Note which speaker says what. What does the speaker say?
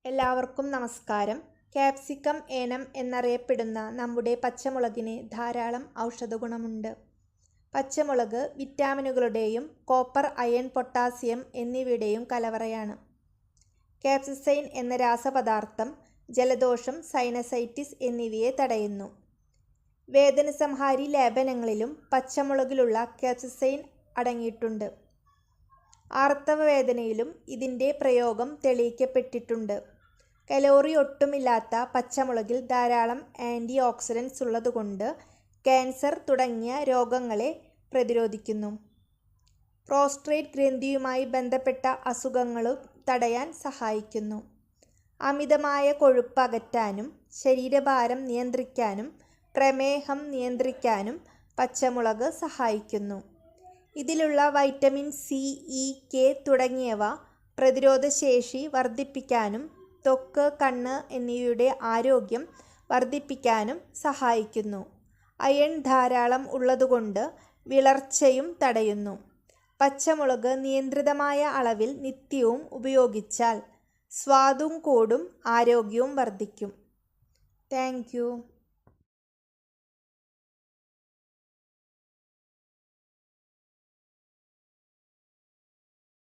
Speaker 1: എല്ലാവർക്കും നമസ്കാരം. ക്യാപ്സിക്കം ഏനം എന്നറിയപ്പെടുന്ന നമ്മുടെ പച്ചമുളകിന് ധാരാളം ഔഷധഗുണമുണ്ട്. പച്ചമുളക് വിറ്റാമിനുകളുടെയും കോപ്പർ, അയൺ, പൊട്ടാസ്യം എന്നിവയുടെയും കലവറയാണ്. ക്യാപ്സൈസിൻ എന്ന രാസപദാർത്ഥം ജലദോഷം, സൈനസൈറ്റിസ് എന്നിവയെ തടയുന്നു. വേദനസംഹാരി ലേപനങ്ങളിലും പച്ചമുളകിലുള്ള ക്യാപ്സൈസിൻ അടങ്ങിയിട്ടുണ്ട്. ആർത്തവവേദനയിലും ഇതിൻ്റെ പ്രയോഗം തെളിയിക്കപ്പെട്ടിട്ടുണ്ട്. കലോറി ഒട്ടുമില്ലാത്ത പച്ചമുളകിൽ ധാരാളം ആൻറ്റി ഓക്സിഡൻസ് ഉള്ളതുകൊണ്ട് ക്യാൻസർ തുടങ്ങിയ രോഗങ്ങളെ പ്രതിരോധിക്കുന്നു. പ്രോസ്റ്റേറ്റ് ഗ്രന്ഥിയുമായി ബന്ധപ്പെട്ട അസുഖങ്ങളും തടയാൻ സഹായിക്കുന്നു. അമിതമായ കൊഴുപ്പ് അകറ്റാനും ശരീരഭാരം നിയന്ത്രിക്കാനും പ്രമേഹം നിയന്ത്രിക്കാനും പച്ചമുളക് സഹായിക്കുന്നു. ഇതിലുള്ള വൈറ്റമിൻ സി, ഇ, കെ തുടങ്ങിയവ പ്രതിരോധശേഷി വർദ്ധിപ്പിക്കാനും ത്വക്ക്, കണ്ണ് എന്നിവയുടെ ആരോഗ്യം വർദ്ധിപ്പിക്കാനും സഹായിക്കുന്നു. അയൺ ധാരാളം ഉള്ളതുകൊണ്ട് വിളർച്ചയും തടയുന്നു. പച്ചമുളക് നിയന്ത്രിതമായ അളവിൽ നിത്യവും ഉപയോഗിച്ചാൽ സ്വാദും കൂടും, ആരോഗ്യവും വർദ്ധിക്കും. Thank you.